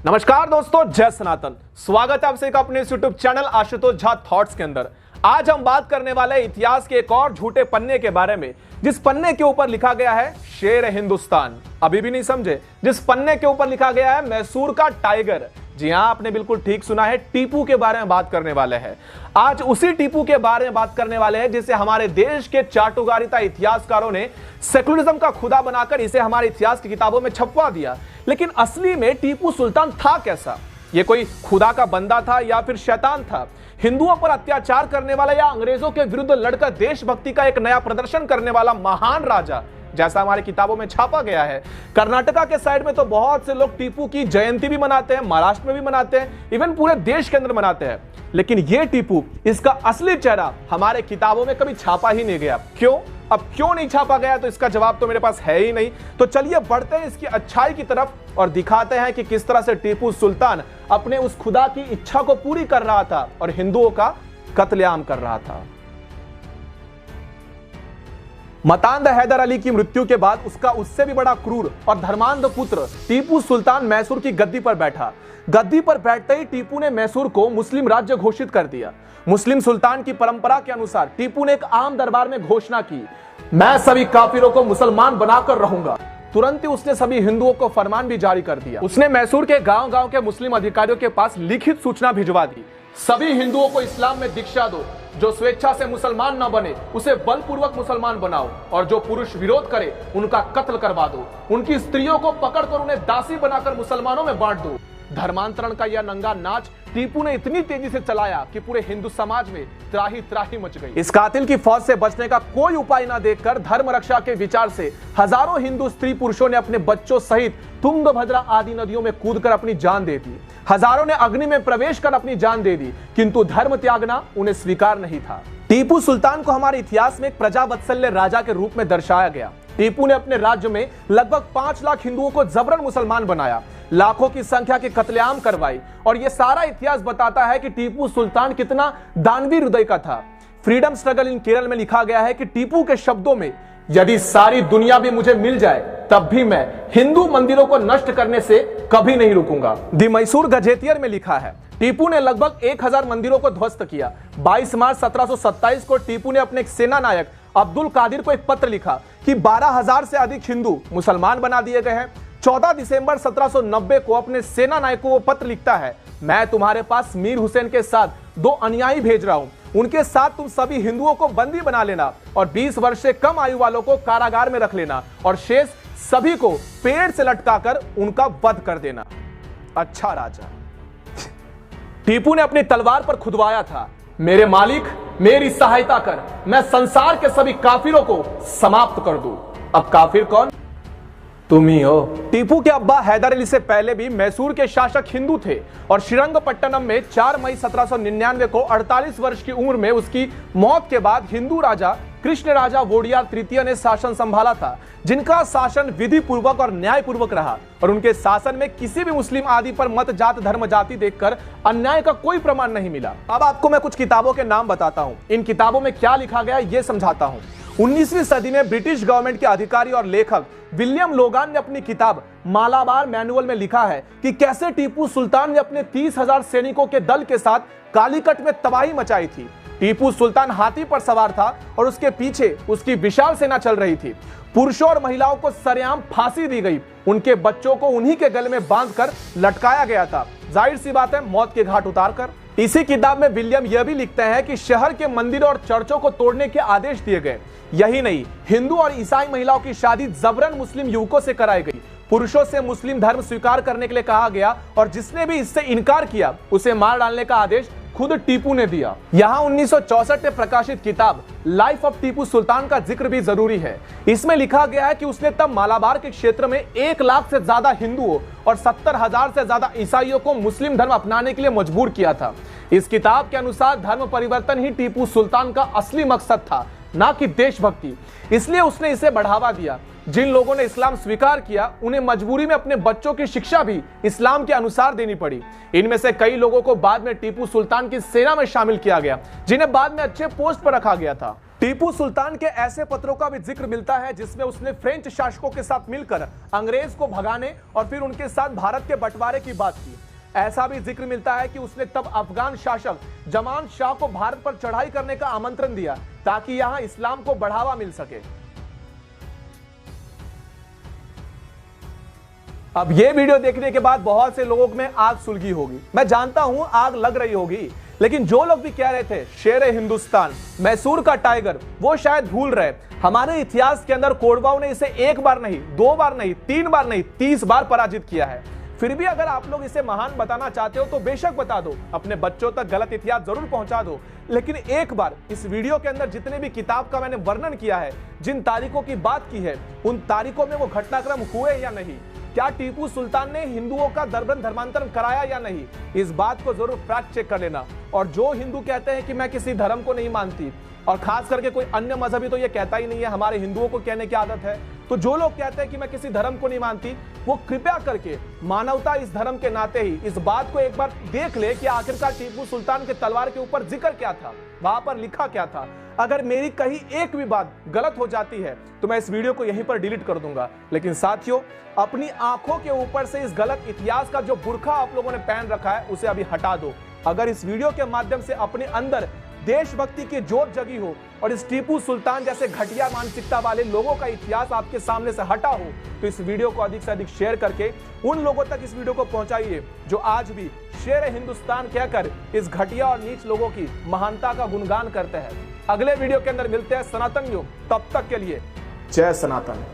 नमस्कार दोस्तों, जय सनातन। स्वागत है आपसे एक अपने YouTube channel Ashutosh Jha thoughts के अंदर। आज हम बात करने वाले हैं इतिहास के एक और झूठे पन्ने के बारे में, जिस पन्ने के ऊपर लिखा गया है शेर हिंदुस्तान। अभी भी नहीं समझे? जिस पन्ने के ऊपर लिखा गया है मैसूर का टाइगर। जी हां, आपने बिल्कुल ठीक सुना है, टीपू के बारे में बात करने वाले हैं। आज उसी टीपू के बारे में बात करने वाले हैं जिसे हमारे देश के चाटुकारिता इतिहासकारों ने सेकुलरिज्म का खुदा बनाकर इसे हमारे इतिहास की किताबों में छपवा दिया। लेकिन असली में टीपू सुल्तान था कैसा? ये कोई खुदा का बंदा था या फिर शैतान था? हिंदुओं पर अत्याचार करने वाला या अंग्रेजों के विरुद्ध लड़कर देशभक्ति का एक नया प्रदर्शन करने वाला महान राजा, जैसा हमारी किताबों में छापा गया है। कर्नाटका के साइड में तो बहुत से लोग टीपू की जयंती भी मनाते हैं, महाराष्ट्र में भी मनाते हैं, इवन पूरे देश के अंदर मनाते हैं। लेकिन ये टीपू, इसका असली चेहरा हमारे किताबों में कभी छापा ही नहीं गया। क्यों? अब क्यों नहीं छापा गया, तो इसका जवाब तो मेरे पास है ही नहीं। तो चलिए बढ़ते हैं इसकी अच्छाई की तरफ और दिखाते हैं कि किस तरह से टीपू सुल्तान अपने उस खुदा की इच्छा को पूरी कर रहा था और हिंदुओं का कत्लेआम कर रहा था। मतांध हैदर अली की मृत्यु के बाद उसका उससे भी बड़ा क्रूर और धर्मांध पुत्र टीपू सुल्तान मैसूर की गद्दी पर बैठा। गद्दी पर बैठते ही टीपू ने मैसूर को मुस्लिम राज्य घोषित कर दिया। मुस्लिम सुल्तान की परंपरा के अनुसार टीपू ने एक आम दरबार में घोषणा की, मैं सभी काफिरों को मुसलमान बनाकर रहूंगा। तुरंत ही उसने सभी हिंदुओं को फरमान भी जारी कर दिया। उसने मैसूर के गांव-गांव के मुस्लिम अधिकारियों के पास लिखित सूचना भिजवा दी, सभी हिंदुओं को इस्लाम में दीक्षा दो, जो स्वेच्छा से मुसलमान न बने उसे बलपूर्वक मुसलमान बनाओ, और जो पुरुष विरोध करे उनका कत्ल करवा दो। उनकी स्त्रियों को पकड़कर उन्हें दासी बनाकर मुसलमानों में बांट दो। धर्मांतरण का यह नंगा नाच टीपू ने इतनी तेजी से चलाया कि पूरे हिंदू समाज में त्राही त्राही मच गई। इस कातिल की फौज से बचने का कोई उपाय न देखकर धर्म रक्षा के विचार से हजारों हिंदू स्त्री पुरुषों ने अपने बच्चों सहित तुंगभद्रा आदि नदियों में कूदकर अपनी जान दे दी। हजारों ने अग्नि में प्रवेश कर अपनी जान दे दी, किंतु धर्म त्यागना उन्हें स्वीकार नहीं था। टीपू सुल्तान को हमारे इतिहास में एक प्रजावत्सल्य राजा के रूप में दर्शाया गया। टीपू ने अपने राज्य में लगभग 5 लाख हिंदुओं को जबरन मुसलमान बनाया, लाखों की संख्या के कत्लेआम करवाई, और यह सारा इतिहास बताता है कि टीपू सुल्तान कितना दानवी हृदय का था। फ्रीडम स्ट्रगल इन केरल में लिखा गया है कि टीपू के शब्दों में, यदि सारी दुनिया भी मुझे मिल जाए तब भी मैं हिंदू मंदिरों को नष्ट करने से कभी नहीं रुकूंगा। दी मैसूर गजेटियर में लिखा है, टीपू ने लगभग 1000 मंदिरों को ध्वस्त किया। 22 मार्च 1727 को टीपू ने अपने एक सेना नायक अब्दुल कादिर को एक पत्र लिखा कि 12,000 से अधिक हिंदू मुसलमान बना दिए गए हैं। 14 दिसंबर 1790 को अपने सेना नायक को वो पत्र लिखता है, मैं तुम्हारे पास मीर हुसैन के साथ 2 अनुयायी भेज रहा हूं, उनके साथ तुम सभी हिंदुओं को बंदी बना लेना और 20 वर्ष से कम आयु वालों को कारागार में रख लेना और शेष सभी को पेड़ से लटकाकर उनका वध कर देना। अच्छा राजा। टीपू ने अपनी तलवार पर खुदवाया था, मेरे मालिक मेरी सहायता कर, मैं संसार के सभी काफिरों को समाप्त कर दूं। अब काफिर कौन? तुम ही हो। टीपू के अब्बा हैदर अली से पहले भी मैसूर के शासक हिंदू थे और श्रीरंगपट्टनम में 4 मई 1799 को 48 वर्ष की उम्र में उसकी मौत के बाद हिंदू राजा कृष्ण राजा वोडियार तृतीय ने शासन संभाला था, जिनका शासन विधि पूर्वक और न्याय पूर्वक रहा और उनके शासन में किसी भी मुस्लिम आदि पर मत जात धर्म जाति देखकर अन्याय का कोई प्रमाण नहीं मिला। अब आपको मैं कुछ किताबों के नाम बताता हूँ, इन किताबों में क्या लिखा गया ये समझाता हूँ। 19वीं सदी में ब्रिटिश गवर्नमेंट के अधिकारी और लेखक विलियम लोगान ने अपनी किताब मालाबार मैनुअल में लिखा है कि कैसे टीपू सुल्तान ने अपने 30,000 सैनिकों के दल के साथ कालीकट में तबाही मचाई थी। टीपू सुल्तान हाथी पर सवार था और उसके पीछे उसकी विशाल सेना चल रही थी। पुरुषों और महिलाओं को सरेआम फांसी दी गई, उनके बच्चों को उन्हीं के गले में बांधकर लटकाया गया था, जाहिर सी बात है मौत के घाट उतारकर। इसी किताब में विलियम यह भी लिखते हैं कि शहर के मंदिरों और चर्चों को तोड़ने के आदेश दिए गए। यही नहीं, हिंदू और ईसाई महिलाओं की शादी जबरन मुस्लिम युवकों से कराई गई। पुरुषों से मुस्लिम धर्म स्वीकार करने के लिए कहा गया और जिसने भी इससे इनकार किया उसे मार डालने का आदेश खुद टीपू ने दिया। यहाँ 1964 में प्रकाशित किताब लाइफ ऑफ टीपू सुल्तान का जिक्र भी जरूरी है। इसमें लिखा गया है कि उसने तब मालाबार के क्षेत्र में 1 लाख से ज्यादा हिंदुओं और 70,000 से ज्यादा ईसाइयों को मुस्लिम धर्म अपनाने के लिए मजबूर किया था। इस किताब के अनुसार धर्म परिवर्तन ही टीपू सुल्तान का असली मकसद था, ना कि देशभक्ति। इसलिए उसने इसे बढ़ावा दिया। जिन लोगों ने इस्लाम स्वीकार किया उन्हें मजबूरी में अपने बच्चों की शिक्षा भी इस्लाम के अनुसार देनी पड़ी। इनमें से कई लोगों को बाद में टीपू सुल्तान की सेना में शामिल किया गया, जिन्हें बाद में अच्छे पोस्ट पर रखा गया था। टीपू सुल्तान के ऐसे पत्रों का भी जिक्र मिलता है जिसमें उसने फ्रेंच शासकों के साथ मिलकर अंग्रेज को भगाने और फिर उनके साथ भारत के बंटवारे की बात की। ऐसा भी जिक्र मिलता है कि उसने तब अफगान शासक जमान शाह को भारत पर चढ़ाई करने का आमंत्रण दिया ताकि यहां इस्लाम को बढ़ावा मिल सके। अब यह वीडियो देखने के बाद बहुत से लोगों में आग सुलगी होगी, मैं जानता हूं आग लग रही होगी, लेकिन जो लोग भी कह रहे थे शेर हिंदुस्तान, मैसूर का टाइगर, वो शायद भूल रहे हमारे इतिहास के अंदर कोडवाओं ने इसे एक बार नहीं, दो बार नहीं, तीन बार नहीं, 30 बार पराजित किया है। फिर भी अगर आप लोग इसे महान बताना चाहते हो तो बेशक बता दो, अपने बच्चों तक गलत इतिहास जरूर पहुंचा दो, लेकिन एक बार इस वीडियो के अंदर जितने भी किताब का मैंने वर्णन किया है, जिन तारीखों की बात की है, उन तारीखों में वो घटनाक्रम हुए या नहीं, क्या टीपू सुल्तान ने हिंदुओं का धर्मांतरण कराया या नहीं, इस बात को जरूर फैक्ट चेक कर लेना। और जो हिंदू कहते हैं कि मैं किसी धर्म को नहीं मानती, और खास करके कोई अन्य मजहबी तो ये कहता ही नहीं है, हमारे हिंदुओं को कहने की आदत है, तो जो लोग कहते हैं कि मैं किसी धर्म को नहीं मानती, वो कृपया करके मानवता इस धर्म के नाते ही इस बात को एक बार देख ले कि आखिरकार टीपू सुल्तान के तलवार के ऊपर जिक्र क्या था, वहां पर लिखा क्या था। अगर मेरी कहीं एक भी बात गलत हो जाती है तो मैं इस वीडियो को यहीं पर डिलीट कर दूंगा। लेकिन साथियों, अपनी आंखों के ऊपर से इस गलत इतिहास का जो बुर्खा आप लोगों ने पहन रखा है उसे अभी हटा दो। अगर इस वीडियो के माध्यम से अपने अंदर देशभक्ति की जोत जगी हो और इस टीपू सुल्तान जैसे घटिया मानसिकता वाले लोगों का इतिहास आपके सामने से हटा हो, तो इस वीडियो को अधिक से अधिक शेयर करके उन लोगों तक इस वीडियो को पहुंचाइए जो आज भी शेर हिंदुस्तान कहकर इस घटिया और नीच लोगों की महानता का गुणगान करते हैं। अगले वीडियो के अंदर मिलते हैं सनातन युग, तब तक के लिए जय सनातन।